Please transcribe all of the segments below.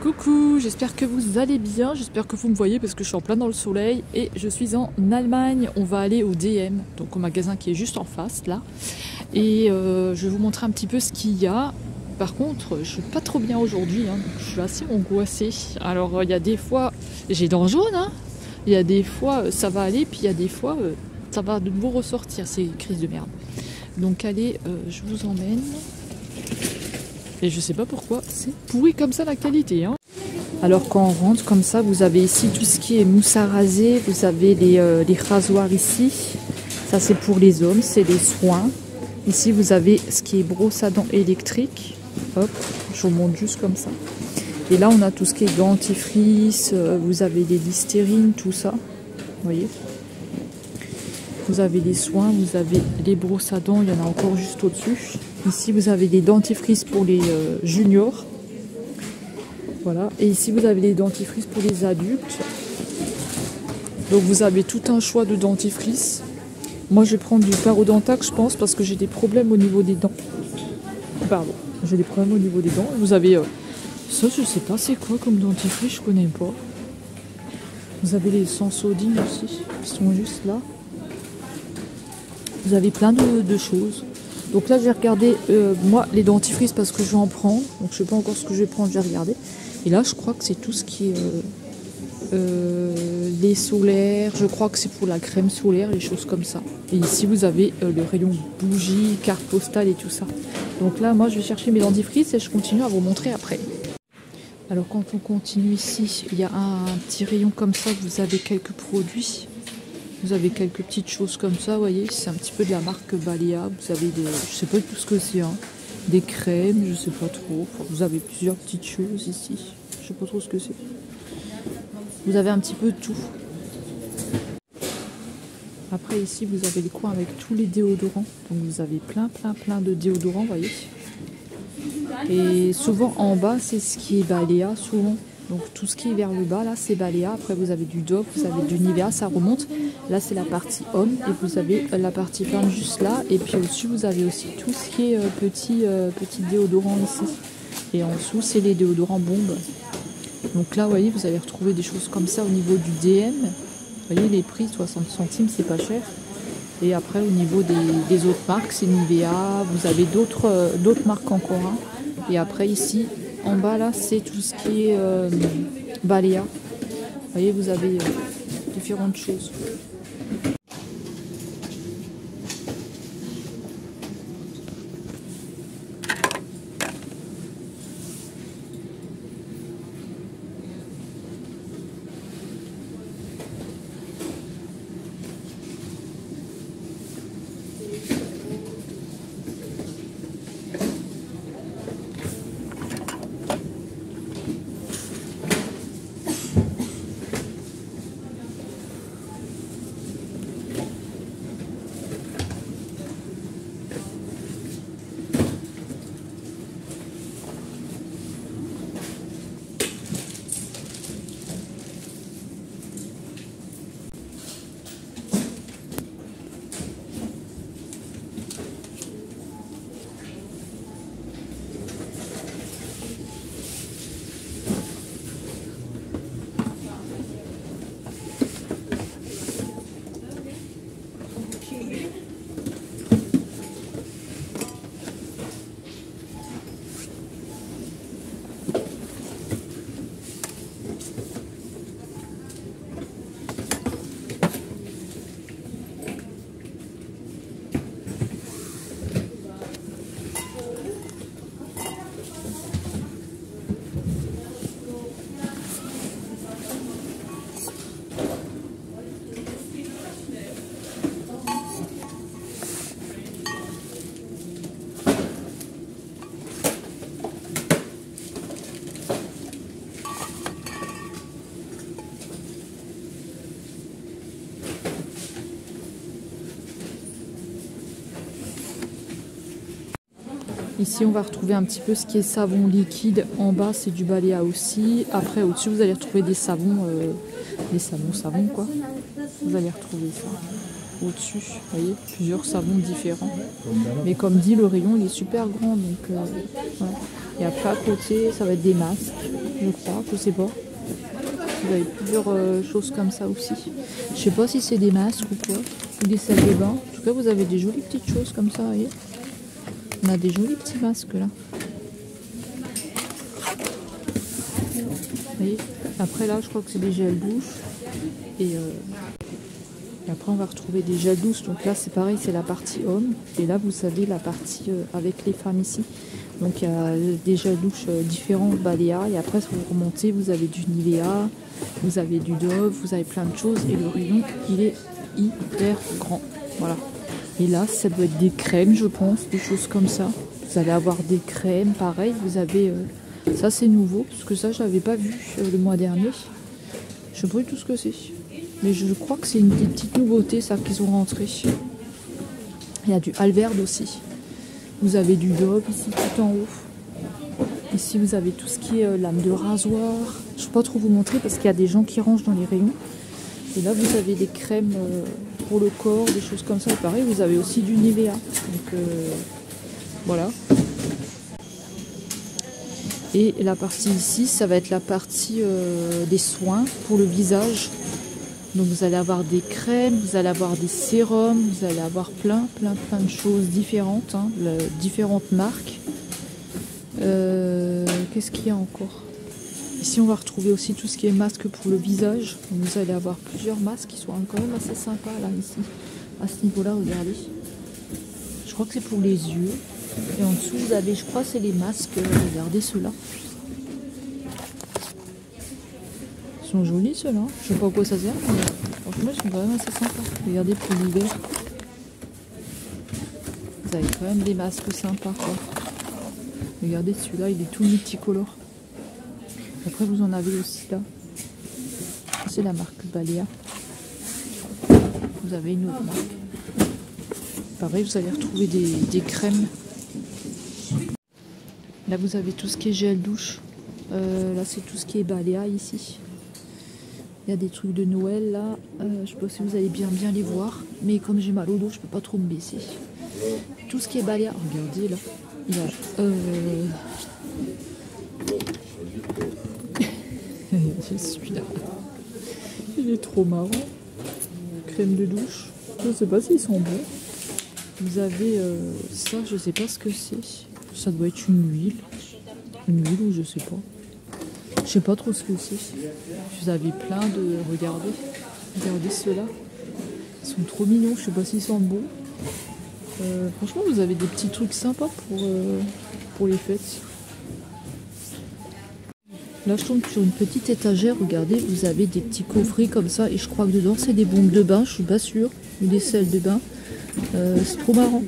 Coucou, j'espère que vous allez bien, j'espère que vous me voyez parce que je suis en plein dans le soleil et je suis en Allemagne. On va aller au DM, donc au magasin qui est juste en face là. Et je vais vous montrer un petit peu ce qu'il y a. Par contre, je suis pas trop bien aujourd'hui, hein, je suis assez angoissée. Alors il y a des fois, j'ai dents jaunes, hein. Il y a des fois ça va aller, puis il y a des fois ça va de nouveau ressortir, c'est une crise de merde. Donc allez, je vous emmène. Et je sais pas pourquoi, c'est pourri comme ça la qualité, hein. Alors quand on rentre comme ça, vous avez ici tout ce qui est mousse à raser, vous avez les rasoirs ici. Ça c'est pour les hommes, c'est les soins. Ici vous avez ce qui est brosse à dents électrique. Hop, je vous montre juste comme ça. Et là on a tout ce qui est dentifrice, vous avez les Listerine, tout ça. Vous voyez. Vous avez les soins, vous avez les brosses à dents, il y en a encore juste au-dessus. Ici vous avez les dentifrices pour les juniors. Voilà. Et ici vous avez les dentifrices pour les adultes. Donc vous avez tout un choix de dentifrice. Moi je vais prendre du parodontax je pense parce que j'ai des problèmes au niveau des dents. Pardon, j'ai des problèmes au niveau des dents. Vous avez ça, je sais pas c'est quoi comme dentifrice, je connais pas. Vous avez les Sensodyne aussi, qui sont juste là. Vous avez plein de choses. Donc là, j'ai regardé, moi, les dentifrices parce que je vais en prendre. Donc je sais pas encore ce que je vais prendre, je vais regarder. Et là, je crois que c'est tout ce qui est les solaires. Je crois que c'est pour la crème solaire, les choses comme ça. Et ici, vous avez le rayon bougies, carte postale et tout ça. Donc là, moi, je vais chercher mes dentifrices et je continue à vous montrer après. Alors quand on continue ici, il y a un petit rayon comme ça. Vous avez quelques produits. Vous avez quelques petites choses comme ça, vous voyez, c'est un petit peu de la marque Balea. Vous avez des, je sais pas tout ce que c'est, hein, des crèmes, je sais pas trop. Enfin, vous avez plusieurs petites choses ici, je sais pas trop ce que c'est. Vous avez un petit peu de tout. Après ici, vous avez les coins avec tous les déodorants. Donc vous avez plein de déodorants, vous voyez. Et souvent en bas, c'est ce qui est Balea, souvent. Donc tout ce qui est vers le bas, là, c'est Balea. Après, vous avez du Dove, vous avez du Nivea, ça remonte. Là, c'est la partie homme. Et vous avez la partie femme juste là. Et puis au-dessus, vous avez aussi tout ce qui est petit déodorant ici. Et en dessous, c'est les déodorants bombes. Donc là, vous voyez, vous allez retrouver des choses comme ça au niveau du DM. Vous voyez, les prix, 60 centimes, c'est pas cher. Et après, au niveau des autres marques, c'est Nivea. Vous avez d'autres marques encore. Hein. Et après, ici... En bas là, c'est tout ce qui est Balea. Vous voyez, vous avez différentes choses. Ici, on va retrouver un petit peu ce qui est savon liquide. En bas, c'est du Balea aussi. Après, au-dessus, vous allez retrouver des savons quoi. Vous allez retrouver ça. Au-dessus, vous voyez, plusieurs savons différents. Mais comme dit, le rayon, il est super grand. Donc, voilà. Et après à côté, ça va être des masques, je crois, je sais pas. Vous avez plusieurs choses comme ça aussi. Je sais pas si c'est des masques ou quoi, ou des salles de bain. En tout cas, vous avez des jolies petites choses comme ça, vous voyez. On a des jolis petits masques là. Vous voyez. Après là, je crois que c'est des gels douche. Et après, on va retrouver des gels douche. Donc là, c'est pareil, c'est la partie homme. Et là, vous savez, la partie avec les femmes ici. Donc il y a des gels douche différents Balea. Et après, si vous remontez, vous avez du Nivea, vous avez du Dove, vous avez plein de choses. Et le rayon, il est hyper grand. Voilà. Et là, ça doit être des crèmes, je pense, des choses comme ça. Vous allez avoir des crèmes, pareil. Vous avez... ça, c'est nouveau, parce que ça, je l'avais pas vu le mois dernier. Je sais pas du tout ce que c'est. Mais je crois que c'est une petite nouveauté, ça, qu'ils ont rentré. Il y a du Alverde aussi. Vous avez du Dove ici, tout en haut. Ici, vous avez tout ce qui est lame de rasoir. Je ne peux pas trop vous montrer, parce qu'il y a des gens qui rangent dans les rayons. Et là, vous avez des crèmes pour le corps, des choses comme ça. Et pareil, vous avez aussi du Nivea. Donc, voilà. Et la partie ici, ça va être la partie des soins pour le visage. Donc vous allez avoir des crèmes, vous allez avoir des sérums, vous allez avoir plein de choses différentes, hein, différentes marques. Qu'est-ce qu'il y a encore? Ici on va retrouver aussi tout ce qui est masque pour le visage. Donc, vous allez avoir plusieurs masques qui sont quand même assez sympas là ici. À ce niveau-là, regardez. Je crois que c'est pour les yeux. Et en dessous vous avez, je crois, c'est les masques. Regardez ceux-là. Ils sont jolis ceux-là. Je sais pas à quoi ça sert, mais franchement ils sont quand même assez sympas. Regardez pour l'hiver. Vous avez quand même des masques sympas quoi. Regardez celui-là, il est tout multicolore. Après vous en avez aussi là. C'est la marque Balea. Vous avez une autre marque. Pareil, vous allez retrouver des crèmes. Là vous avez tout ce qui est gel douche. Là c'est tout ce qui est Balea ici. Il y a des trucs de Noël là. Je sais pas si vous allez bien les voir. Mais comme j'ai mal au dos, je peux pas trop me baisser. Tout ce qui est Balea. Regardez là. Il a, c'est celui-là. Il est trop marrant. Crème de douche. Je sais pas s'ils sont bons. Vous avez ça, je sais pas ce que c'est. Ça doit être une huile. Une huile ou je sais pas. Je sais pas trop ce que c'est. Vous avez plein de... Regardez ceux-là. Ils sont trop mignons. Je sais pas s'ils sont bons. Franchement, vous avez des petits trucs sympas pour les fêtes. Là, je tombe sur une petite étagère. Regardez, vous avez des petits coffrets comme ça. Et je crois que dedans, c'est des bombes de bain. Je suis pas sûre. Ou des sels de bain. C'est trop marrant.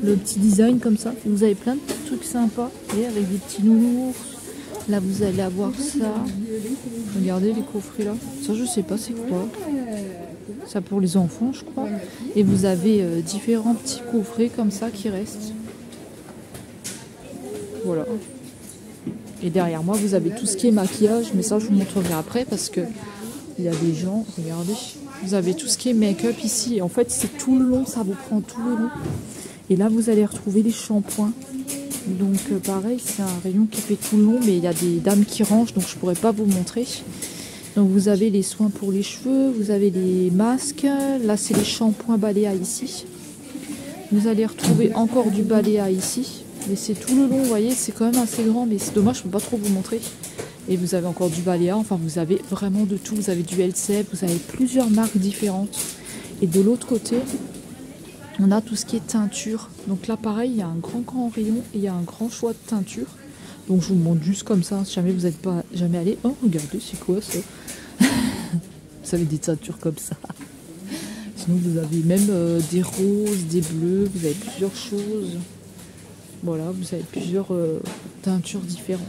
Le petit design comme ça. Et vous avez plein de petits trucs sympas. Et avec des petits nounours. Là, vous allez avoir ça. Regardez les coffrets là. Ça, je sais pas c'est quoi. Ça pour les enfants, je crois. Et vous avez différents petits coffrets comme ça qui restent. Voilà. Et derrière moi, vous avez tout ce qui est maquillage. Mais ça, je vous montrerai après parce que il y a des gens. Regardez. Vous avez tout ce qui est make-up ici. Et en fait, c'est tout le long. Ça vous prend tout le long. Et là, vous allez retrouver les shampoings. Donc pareil, c'est un rayon qui fait tout le long, mais il y a des dames qui rangent, donc je pourrais pas vous montrer. Donc vous avez les soins pour les cheveux, vous avez les masques, là c'est les shampoings Balea ici. Vous allez retrouver encore du Balea ici, mais c'est tout le long, vous voyez, c'est quand même assez grand, mais c'est dommage, je peux pas trop vous montrer. Et vous avez encore du Balea, enfin vous avez vraiment de tout, vous avez du Elsep, vous avez plusieurs marques différentes. Et de l'autre côté, on a tout ce qui est teinture. Donc là, pareil, il y a un grand rayon et il y a un grand choix de teinture. Donc je vous montre juste comme ça, si jamais vous n'êtes pas jamais allé. Oh, regardez, c'est quoi ça? Vous avez des teintures comme ça. Sinon, vous avez même des roses, des bleus, vous avez plusieurs choses. Voilà, vous avez plusieurs teintures différentes.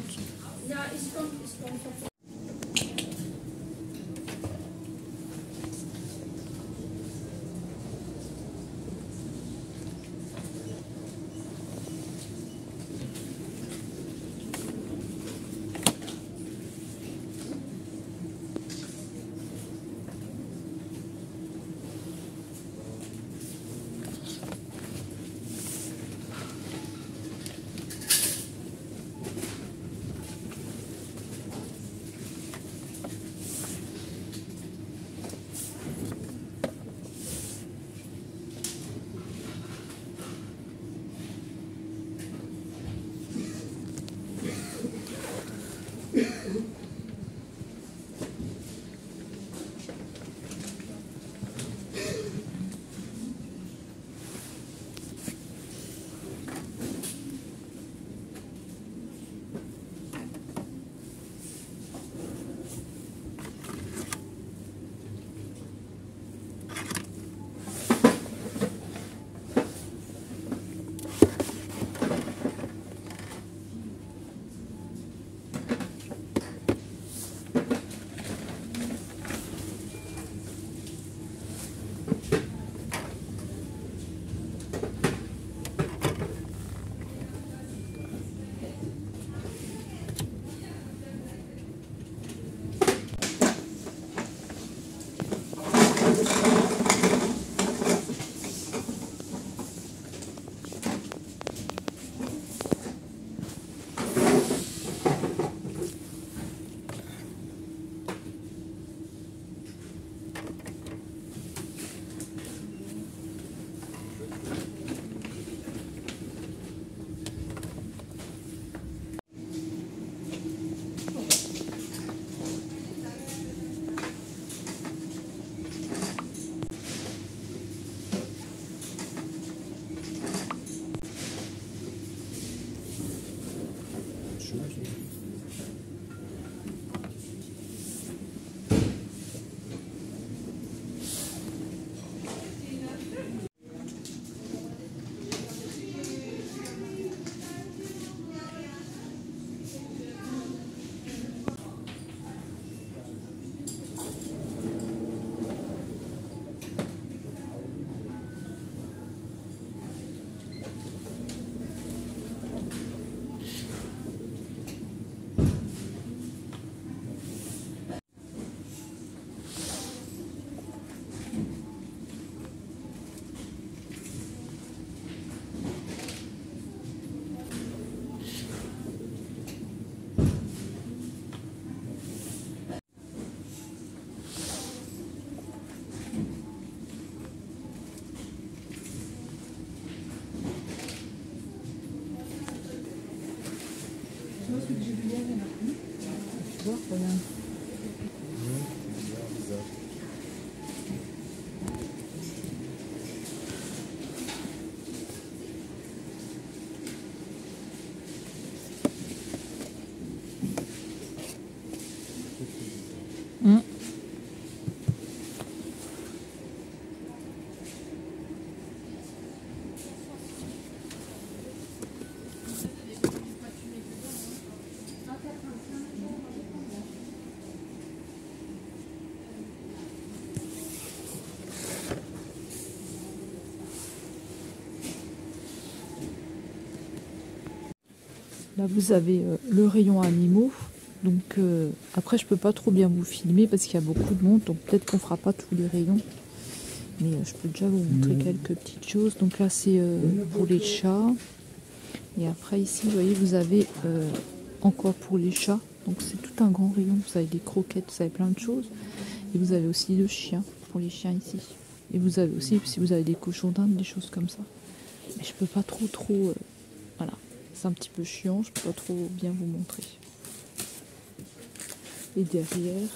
Tu vois, regarde. Là vous avez le rayon animaux, donc après je peux pas trop bien vous filmer parce qu'il y a beaucoup de monde, donc peut-être qu'on fera pas tous les rayons, mais je peux déjà vous montrer quelques petites choses. Donc là c'est pour les chats, et après ici vous voyez vous avez encore pour les chats, donc c'est tout un grand rayon, vous avez des croquettes, vous avez plein de choses, et vous avez aussi le chien, pour les chiens ici, et vous avez aussi si vous avez des cochons d'Inde, des choses comme ça, mais je peux pas trop voilà. C'est un petit peu chiant, je peux pas trop bien vous montrer. Et derrière,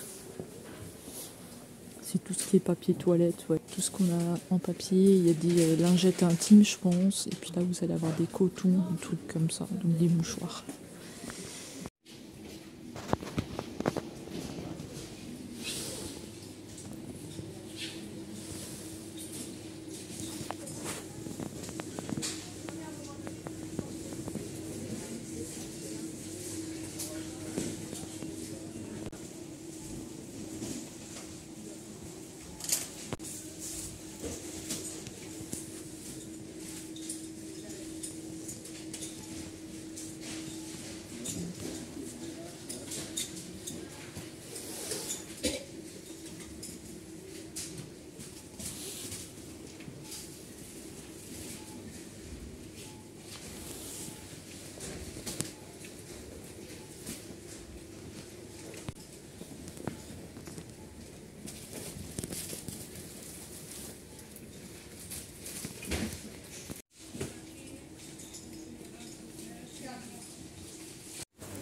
c'est tout ce qui est papier toilette, ouais, tout ce qu'on a en papier. Il y a des lingettes intimes, je pense. Et puis là, vous allez avoir des cotons, des trucs comme ça, donc des mouchoirs.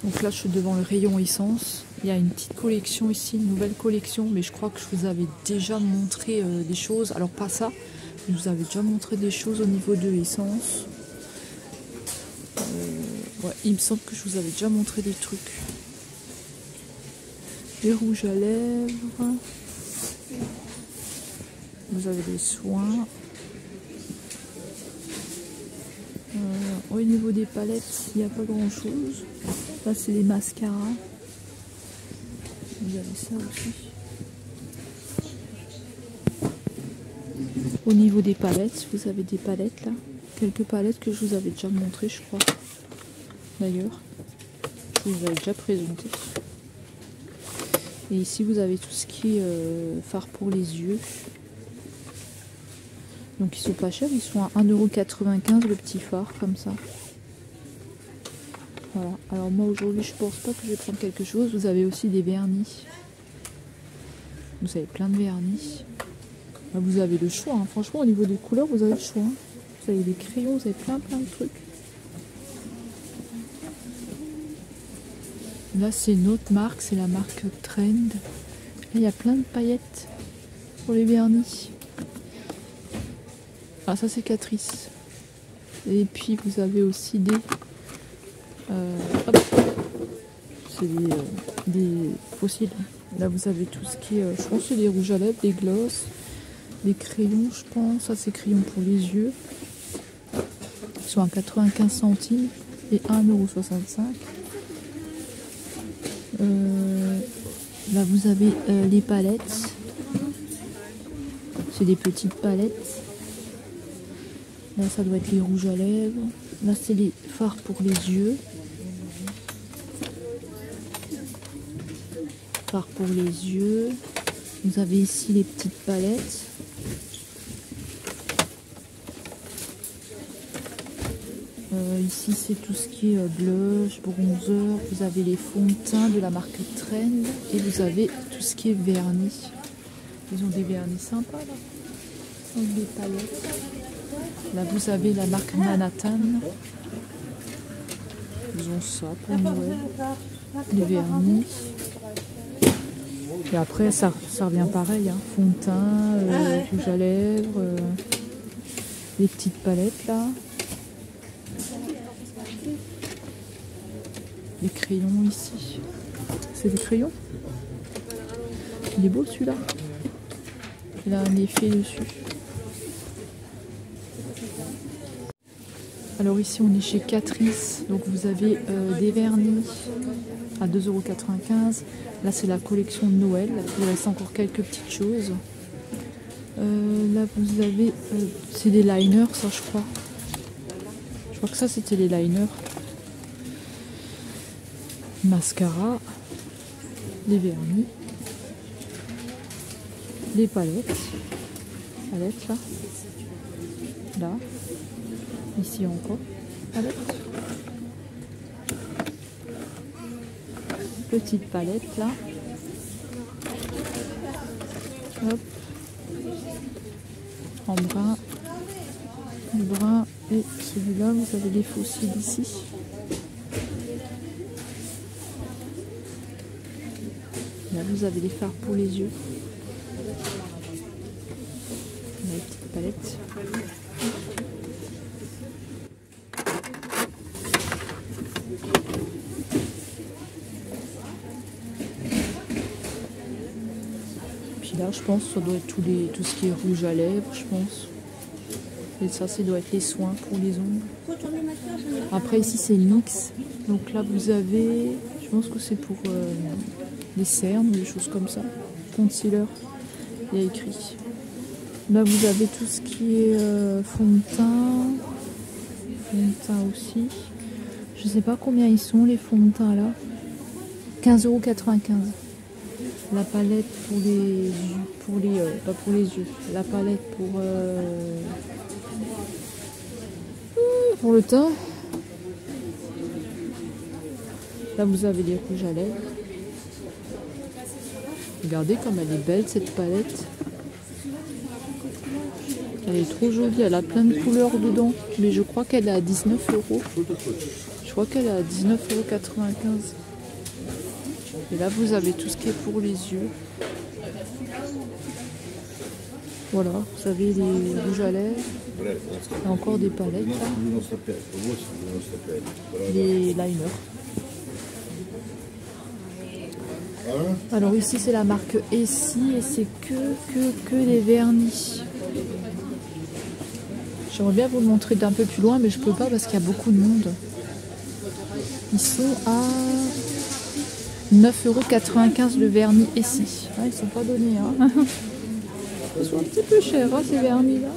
Donc là, je suis devant le rayon essence. Il y a une petite collection ici, une nouvelle collection, mais je crois que je vous avais déjà montré des choses. Alors pas ça, je vous avais déjà montré des choses au niveau de essence. Ouais, il me semble que je vous avais déjà montré des trucs. Les rouges à lèvres. Vous avez des soins. Au niveau des palettes, il n'y a pas grand chose. Là, c'est les mascaras. Vous avez ça aussi. Au niveau des palettes, vous avez des palettes là. Quelques palettes que je vous avais déjà montrées, je crois. D'ailleurs, je vous avais déjà présenté. Et ici, vous avez tout ce qui est fard pour les yeux. Donc, ils sont pas chers, ils sont à 1,95 € le petit phare, comme ça. Voilà, alors moi aujourd'hui je pense pas que je vais prendre quelque chose. Vous avez aussi des vernis. Vous avez plein de vernis. Là, vous avez le choix, hein. Franchement au niveau des couleurs vous avez le choix. Hein. Vous avez des crayons, vous avez plein de trucs. Là c'est une autre marque, c'est la marque Trend. Là il y a plein de paillettes pour les vernis. Ah ça c'est Catrice. Et puis vous avez aussi des... c'est des fossiles. Là vous avez tout ce qui est, je pense que c'est des rouges à lèvres, des glosses, des crayons je pense, ça c'est crayons pour les yeux. Ils sont à 95 centimes et 1,65 €. Là vous avez les palettes, c'est des petites palettes. Là ça doit être les rouges à lèvres. Là c'est les fards pour les yeux. Fards pour les yeux. Vous avez ici les petites palettes. Ici c'est tout ce qui est blush, bronzer. Vous avez les fonds de teint de la marque Trend. Et vous avez tout ce qui est vernis. Ils ont des vernis sympas là. Avec des palettes. Là vous avez la marque Manhattan. Ils ont ça pour Noël. les vernis. Et après, ça revient pareil, hein. Fond de teint, rouge à lèvres, les petites palettes là. Les crayons ici. C'est des crayons. Il est beau celui-là. Il a un effet dessus. Alors ici on est chez Catrice. Donc vous avez des vernis à 2,95 €. Là c'est la collection de Noël. Il reste encore quelques petites choses. Là vous avez... c'est des liners ça je crois. Je crois que ça c'était les liners. Mascara. Les vernis. Les palettes. Palettes là. Là. Ici encore. Palette. Petite palette là. Hop. En brun. Le brun et celui-là, vous avez les fossiles ici. Là, vous avez les fards pour les yeux. La petite palette. Puis là, je pense que ça doit être tout ce qui est rouge à lèvres, je pense. Et ça doit être les soins pour les ongles. Après, ici, c'est mix. Donc là, vous avez, je pense que c'est pour les cernes, des choses comme ça. Concealer, il y a écrit. Là, vous avez tout ce qui est fond de teint. Fond de teint aussi. Je sais pas combien ils sont, les fonds de teint là. 15,95 €. La palette pas pour les yeux. La palette pour le teint. Là, vous avez les rouges à lèvres. Regardez comme elle est belle cette palette. Elle est trop jolie, elle a plein de couleurs dedans. Mais je crois qu'elle est à 19 €. Je crois qu'elle est à 19,95 €. Et là, vous avez tout ce qui est pour les yeux. Voilà, vous avez les rouges à lèvres. Il y a encore des palettes là. Les liners. Alors ici c'est la marque Essie et c'est que les vernis. J'aimerais bien vous le montrer d'un peu plus loin mais je peux pas parce qu'il y a beaucoup de monde. Ils sont à 9,95 € le vernis Essie. Ah, ils sont pas donnés hein. Ils sont un petit peu chers hein, ces vernis là.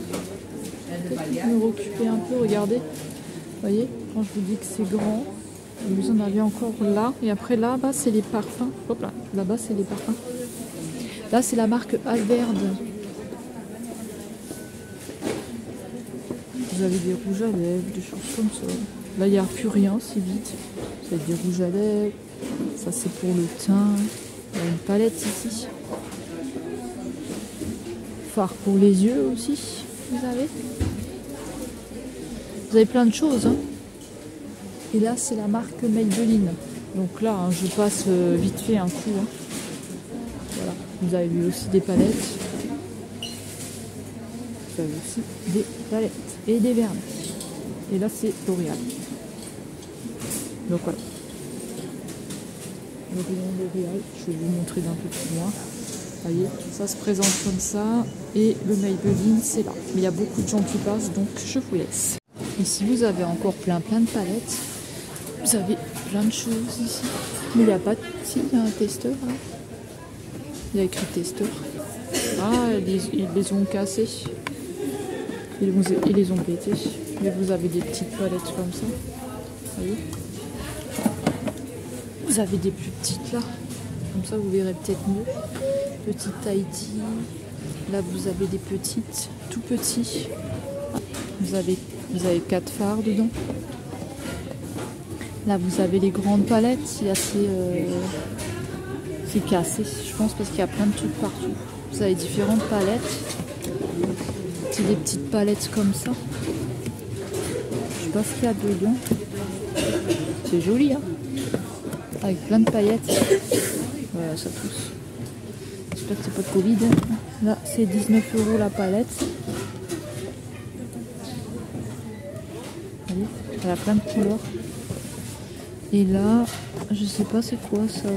Peut-être me recupérer un peu, regardez. Vous voyez, quand je vous dis que c'est grand, vous en avez encore là. Et après là-bas, c'est les parfums. Hop là, là-bas, c'est les parfums. Là, c'est la marque Alverde. Vous avez des rouges à lèvres, des choses comme ça. Là, il n'y a plus rien, c'est vide. Vous avez des rouges à lèvres. Ça, c'est pour le teint. Il y a une palette ici. Fard pour les yeux aussi, vous avez. Vous avez plein de choses. Hein. Et là, c'est la marque Maybelline. Donc là, hein, je passe vite fait un coup. Hein. Voilà. Vous avez vu aussi des palettes. Vous avez aussi des palettes et des vernis. Et là, c'est L'Oréal. Donc voilà. Le rayon L'Oréal, je vais vous montrer d'un peu plus loin. Vous voyez, ça se présente comme ça. Et le Maybelline, c'est là. Mais il y a beaucoup de gens qui passent, donc je vous laisse. Ici, vous avez encore plein de palettes. Vous avez plein de choses ici. Mais il n'y a pas de... Si, il y a un testeur là. Il y a écrit testeur. Ah, ils les ont cassés. Ils les ont pétés. Mais vous avez des petites palettes comme ça. Vous voyez. Vous avez des plus petites là. Comme ça, vous verrez peut-être mieux. Petite Tahiti. Là, vous avez des petites, tout petits. Vous avez 4 fards dedans. Là, vous avez les grandes palettes. C'est cassé, je pense, parce qu'il y a plein de trucs partout. Vous avez différentes palettes. C'est des petites palettes comme ça. Je sais pas ce qu'il y a dedans. C'est joli, hein. avec plein de paillettes. Voilà, ça tousse. J'espère que c'est pas de Covid. Là, c'est 19 € la palette. Vous voyez, elle a plein de couleurs. Et là, je sais pas c'est quoi ça.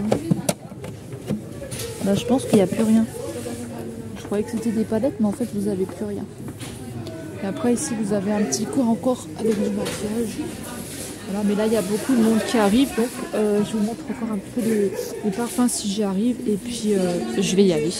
Là, je pense qu'il n'y a plus rien. Je croyais que c'était des palettes, mais en fait, vous n'avez plus rien. Et après, ici, vous avez un petit cours encore avec du maquillage. Voilà, mais là, il y a beaucoup de monde qui arrive. Donc, je vous montre encore un peu les parfums si j'y arrive. Et puis, je vais y aller.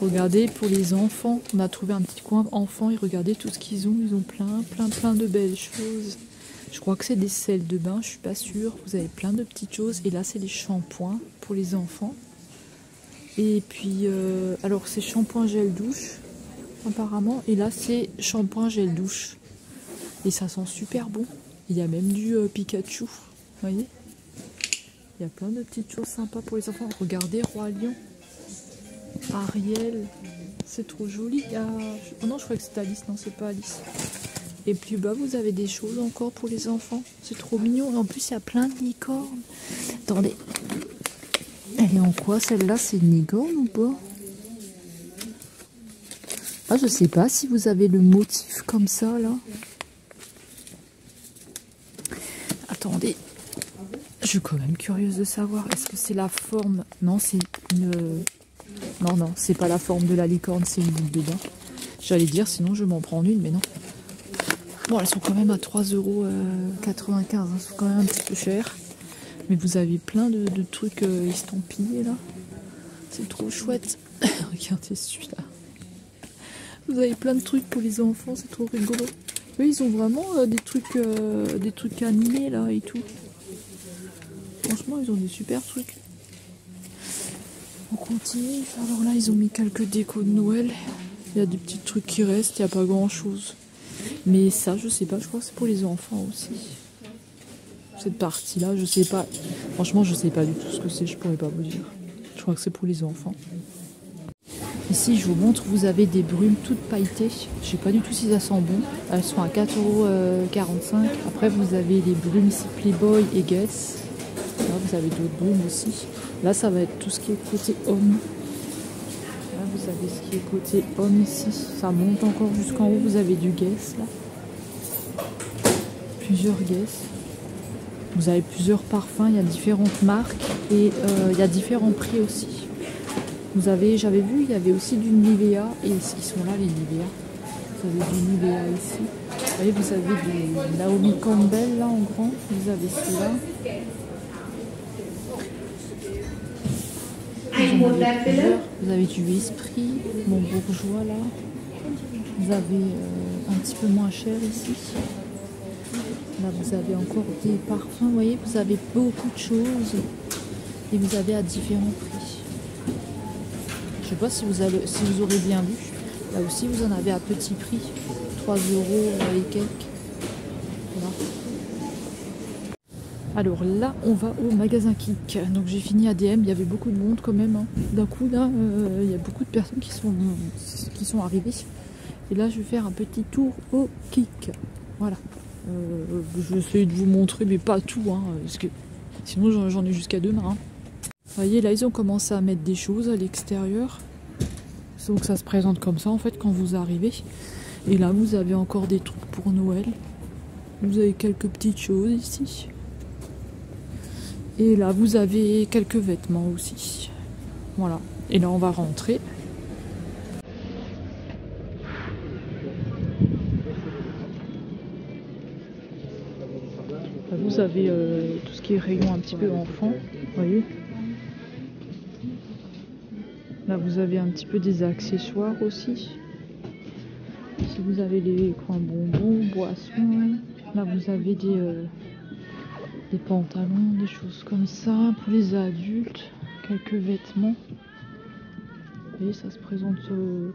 Regardez, pour les enfants, on a trouvé un petit coin enfants et regardez tout ce qu'ils ont. Ils ont plein de belles choses. Je crois que c'est des sels de bain, je suis pas sûre. Vous avez plein de petites choses. Et là, c'est des shampoings pour les enfants. Et puis, alors c'est shampoing gel douche, apparemment. Et là, c'est shampoing gel douche. Et ça sent super bon. Il y a même du Pikachu, vous voyez. Il y a plein de petites choses sympas pour les enfants. Regardez, Roi Lion. Ariel, c'est trop joli. Oh non, je crois que c'est Alice, non, c'est pas Alice. Et puis bas, vous avez des choses encore pour les enfants. C'est trop mignon. Et en plus, il y a plein de licornes. Attendez. Elle est en quoi celle-là? C'est une licorne ou pas? Ah, je sais pas si vous avez le motif comme ça, là. Attendez. Je suis quand même curieuse de savoir. Est-ce que c'est la forme? Non, c'est une... Non, c'est pas la forme de la licorne, c'est une boule de bain. J'allais dire, sinon je m'en prends une, mais non. Bon, elles sont quand même à 3,95 €. Elles sont quand même un petit peu chères. Mais vous avez plein de trucs estampillés, là. C'est trop chouette. Regardez celui-là. Vous avez plein de trucs pour les enfants, c'est trop rigolo. Eux, ils ont vraiment des trucs animés, là, et tout. Franchement, ils ont des super trucs. On continue. Alors là, ils ont mis quelques décos de Noël. Il y a des petits trucs qui restent. Il n'y a pas grand chose. Mais ça, je sais pas. Je crois que c'est pour les enfants aussi. Cette partie-là, je sais pas. Franchement, je sais pas du tout ce que c'est. Je pourrais pas vous dire. Je crois que c'est pour les enfants. Ici, je vous montre. Vous avez des brumes toutes pailletées. Je sais pas du tout si ça sent bon. Elles sont à 4,45 €. Après, vous avez les brumes ici Playboy et Guess. Là, vous avez d'autres brumes aussi. Là, ça va être tout ce qui est côté homme. Là, vous avez ce qui est côté homme ici. Ça monte encore jusqu'en haut. Vous avez du Guess, là. Plusieurs Guess. Vous avez plusieurs parfums. Il y a différentes marques. Et il y a différents prix aussi. Vous avez, j'avais vu, il y avait aussi du Nivea. Et ils sont là, les Nivea. Vous avez du Nivea ici. Vous voyez, vous avez du Naomi Campbell, là, en grand. Vous avez celui-là. Vous avez du Esprit, mon bourgeois là. Vous avez un petit peu moins cher ici. Là vous avez encore des parfums, vous voyez, vous avez beaucoup de choses. Et vous avez à différents prix. Je sais pas si vous aurez bien vu. Là aussi vous en avez à petit prix. 3 € et quelques. Voilà. Alors là, on va au magasin Kik. Donc j'ai fini ADM, il y avait beaucoup de monde quand même. Hein. D'un coup, là, il y a beaucoup de personnes qui sont arrivées. Et là, je vais faire un petit tour au Kik. Voilà. Je vais essayer de vous montrer, mais pas tout. Hein, parce que sinon, j'en ai jusqu'à demain. Hein. Vous voyez, là, ils ont commencé à mettre des choses à l'extérieur. Donc ça se présente comme ça, en fait, quand vous arrivez. Et là, vous avez encore des trucs pour Noël. Vous avez quelques petites choses ici. Et là, vous avez quelques vêtements aussi. Voilà. Et là, on va rentrer. Vous avez tout ce qui est rayon un petit peu enfant. Vous voyez. Là, vous avez un petit peu des accessoires aussi. Si vous avez les coins bonbons, boissons. Là, vous avez des pantalons, des choses comme ça pour les adultes, quelques vêtements. Et ça se présente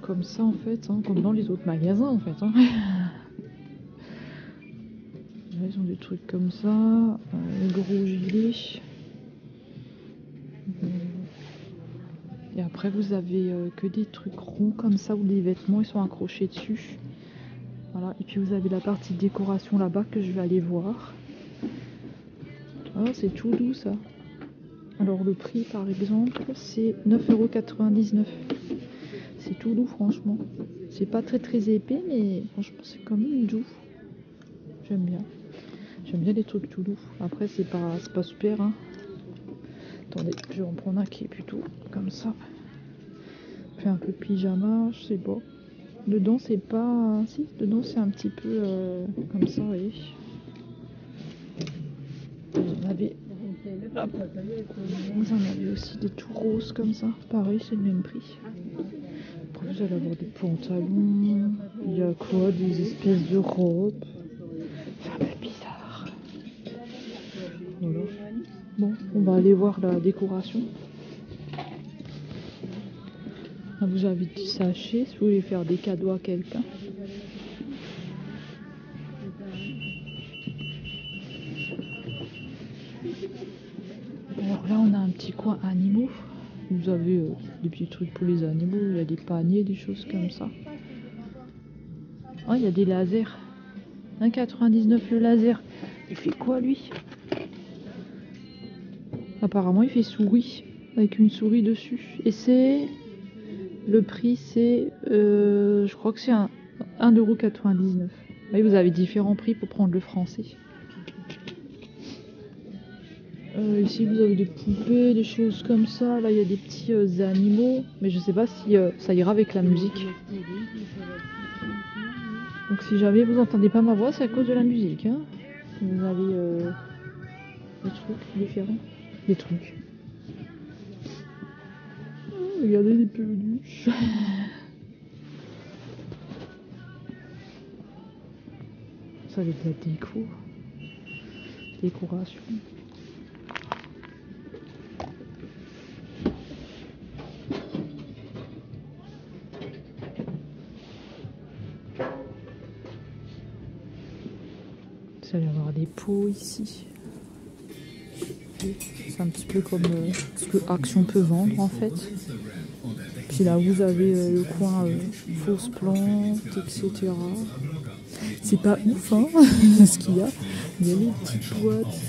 comme ça en fait, hein, comme dans les autres magasins en fait. Hein. Là, ils ont des trucs comme ça, les gros gilets. Et après vous avez que des trucs ronds comme ça où les vêtements ils sont accrochés dessus. Voilà. Et puis vous avez la partie décoration là-bas que je vais aller voir. Ah, c'est tout doux ça. Alors le prix par exemple c'est 9,99 €. C'est tout doux franchement. C'est pas très épais mais franchement c'est quand même doux. J'aime bien. Je J'aime bien les trucs tout doux. Après, c'est pas super. Hein. Attendez, je vais en prendre un qui est plutôt comme ça. Fait un peu pyjama, je sais pas. Dedans, c'est pas. Si, dedans, c'est un petit peu comme ça, vous voyez. Vous en avez. Hop. Vous en avez aussi des tout roses comme ça. Pareil, c'est le même prix. Après, vous allez avoir des pantalons. Il y a quoi? Des espèces de robes. C'est un peu bizarre. Voilà. Bon, on va aller voir la décoration. Là, vous avez du sachet si vous voulez faire des cadeaux à quelqu'un. Alors là, on a un petit coin animaux. Vous avez des petits trucs pour les animaux. Il y a des paniers, des choses comme ça. Oh, il y a des lasers. 1,99 le laser. Il fait quoi lui? Apparemment, il fait souris. Avec une souris dessus. Et c'est... Le prix, c'est... je crois que c'est 1,99 €. Oui, vous avez différents prix pour prendre le français. Ici, vous avez des poupées, des choses comme ça. Là, il y a des petits animaux. Mais je sais pas si ça ira avec la musique. Donc, si jamais vous entendez pas ma voix, c'est à cause de la musique. Hein. Vous avez des trucs différents. Des trucs. Oh, regardez les peluches. Ça avec la déco. Décoration. Vous allez avoir des pots ici. C'est un petit peu comme ce que Action peut vendre en fait. Puis là vous avez le coin fausses plantes, etc. C'est pas ouf hein, ce qu'il y a. Il y a les petites boîtes.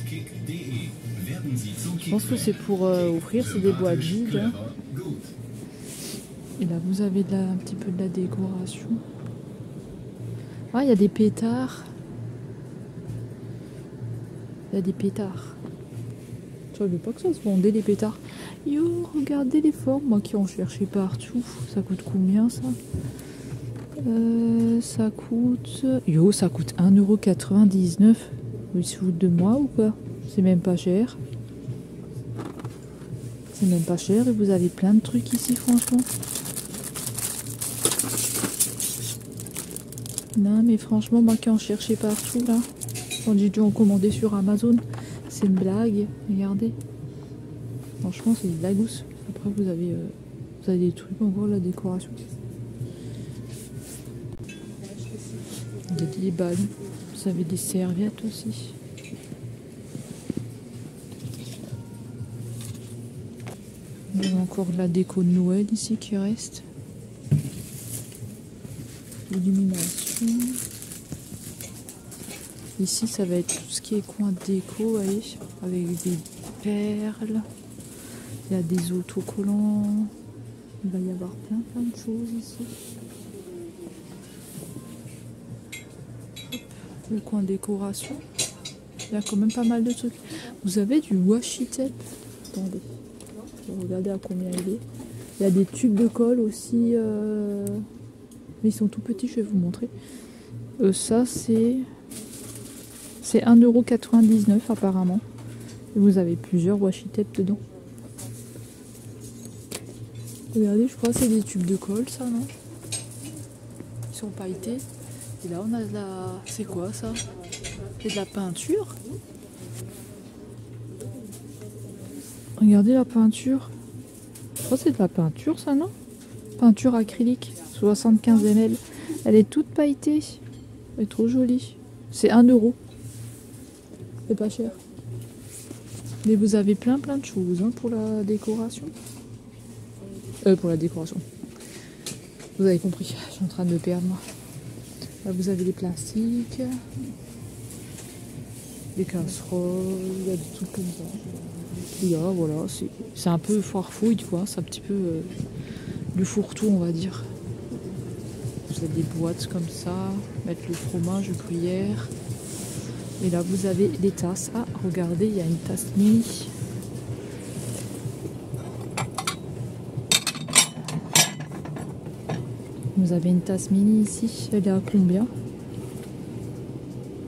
Je pense que c'est pour offrir, c'est des boîtes vides. Hein. Et là vous avez un petit peu de la décoration. Ah, il y a des pétards. Il y a des pétards. Je savais pas que ça se vendait les pétards. Yo, regardez les formes, moi qui en cherchais partout. Ça coûte combien ça? Ça coûte... Yo, ça coûte 1,99 €. Vous se foutent de moi ou pas? C'est même pas cher. C'est même pas cher et vous avez plein de trucs ici franchement. Non mais franchement, moi qui en cherchais partout là. Quand j'ai dû en commander sur Amazon. C'est une blague, regardez. Franchement, c'est une blagousse. Après, vous avez des trucs encore, la décoration. Il y a des balles. Vous avez des serviettes aussi. Il y a encore de la déco de Noël ici qui reste. Illumination. Ici, ça va être tout ce qui est coin déco, voyez, avec des perles. Il y a des autocollants. Il va y avoir plein de choses ici. Hop, le coin décoration. Il y a quand même pas mal de trucs. Vous avez du washi tape. Attendez. Regardez à combien il est. Il y a des tubes de colle aussi. Mais ils sont tout petits, je vais vous montrer. Ça, c'est 1,99 € apparemment. Et vous avez plusieurs washi tape dedans. Regardez, je crois que c'est des tubes de colle, ça, non? Ils sont pailletés. Et là, on a de la... C'est quoi, ça? C'est de la peinture. Regardez la peinture. Je crois que c'est de la peinture, ça, non? Peinture acrylique, 75 ml. Elle est toute pailletée. Elle est trop jolie. C'est 1 €. C'est pas cher. Mais vous avez plein de choses hein, pour la décoration. Pour la décoration. Vous avez compris, je suis en train de me perdre moi. Là vous avez les plastiques, des casseroles, il y a des trucs comme ça. Et là voilà, c'est un peu foire-fouille quoi, c'est un petit peu du fourre-tout on va dire. Vous avez des boîtes comme ça, mettre le fromage, le gruyère. Et là vous avez les tasses. Ah, regardez, il y a une tasse mini. Vous avez une tasse mini ici. Elle est à combien?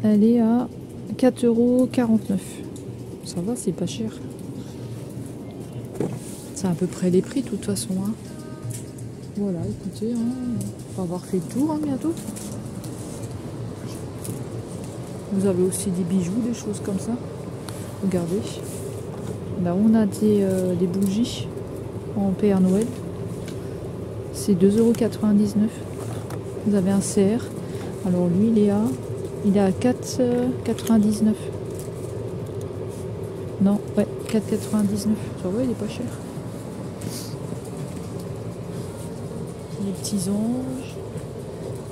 Elle est à 4,49 €. Ça va, c'est pas cher. C'est à peu près les prix de toute façon. Hein. Voilà, écoutez, hein, on va avoir fait le tour hein, bientôt. Vous avez aussi des bijoux, des choses comme ça. Regardez. Là, on a des bougies en Père Noël. C'est 2,99 €. Vous avez un CR. Alors lui, il est à 4,99 €. Non, ouais, 4,99 €. Ça va, il est pas cher. Les petits anges,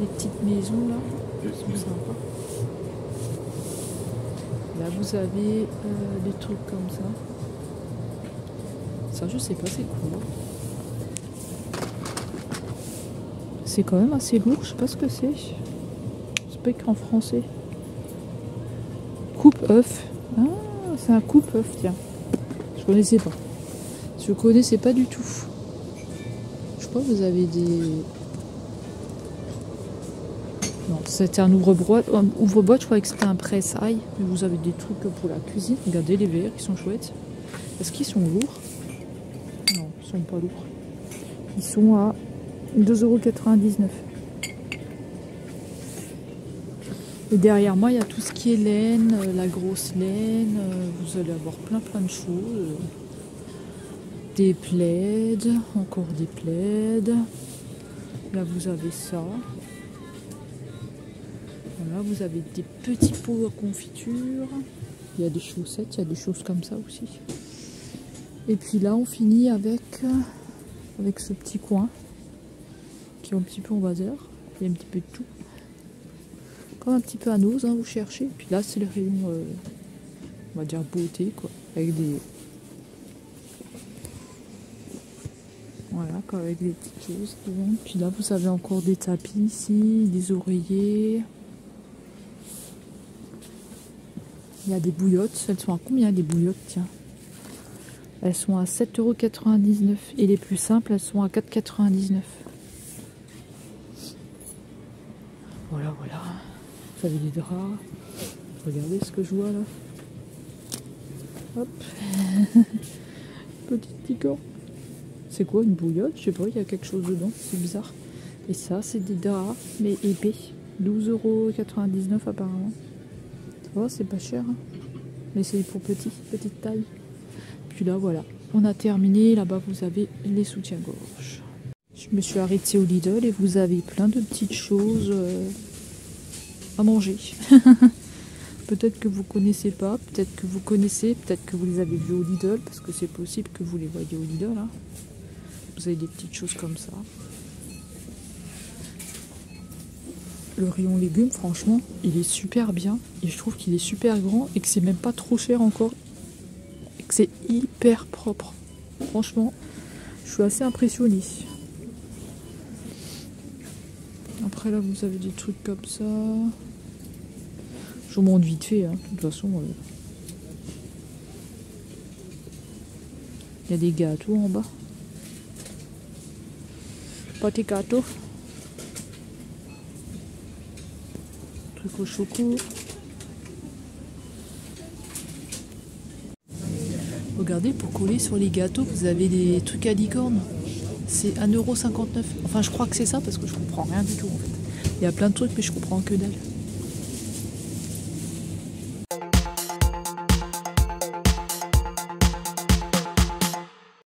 les petites maisons là, ils sont sympas. Là vous avez des trucs comme ça. Ça je sais pas c'est quoi. C'est quand même assez lourd, je sais pas ce que c'est. C'est pas écrit en français. Coupe-œuf. Ah, c'est un coupe-œuf, tiens. Je connaissais pas. Je connaissais pas du tout. Je crois que vous avez des... Non, c'était un ouvre-boîte. Ouvre-boîte, je croyais que c'était un presse-ail. Mais vous avez des trucs pour la cuisine. Regardez les verres, ils sont chouettes. Est-ce qu'ils sont lourds? Non, ils sont pas lourds. Ils sont à 2,99 €. Et derrière moi, il y a tout ce qui est laine, la grosse laine. Vous allez avoir plein de choses. Des plaids, encore des plaids. Là, vous avez ça. Voilà, vous avez des petits pots à confiture. Il y a des chaussettes, il y a des choses comme ça aussi. Et puis là, on finit avec ce petit coin qui est un petit peu en bazar. Il y a un petit peu de tout. Comme un petit peu à nose, hein, vous cherchez. Puis là, c'est le rayon, on va dire beauté, quoi, avec des... Voilà, avec des petites choses devant. Puis là, vous avez encore des tapis ici, des oreillers. Il y a des bouillottes. Elles sont à combien les bouillottes? Tiens. Elles sont à 7,99 €. Et les plus simples, elles sont à 4,99 €. Voilà, voilà. Vous avez des draps. Regardez ce que je vois là. Hop. Petite licorne. C'est quoi une bouillotte? Je sais pas, il y a quelque chose dedans, c'est bizarre. Et ça, c'est des draps, mais épais. 12,99 € apparemment. Oh, c'est pas cher, hein. Mais c'est pour petite taille. Puis là, voilà, on a terminé. Là-bas, vous avez les soutiens-gorge. Je me suis arrêtée au Lidl et vous avez plein de petites choses à manger. Peut-être que vous connaissez pas, peut-être que vous connaissez, peut-être que vous les avez vus au Lidl, parce que c'est possible que vous les voyez au Lidl. Hein. Vous avez des petites choses comme ça. Le rayon légumes, franchement, il est super bien. Et je trouve qu'il est super grand et que c'est même pas trop cher encore. Et que c'est hyper propre. Franchement, je suis assez impressionnée. Après là, vous avez des trucs comme ça. Je vous montre vite fait, hein. De toute façon. Il y a des gâteaux en bas. Petit gâteau. Truc au choco. Regardez, pour coller sur les gâteaux, vous avez des trucs à licorne. C'est 1,59 €. Enfin, je crois que c'est ça parce que je comprends rien du tout en fait. Il y a plein de trucs, mais je comprends que dalle.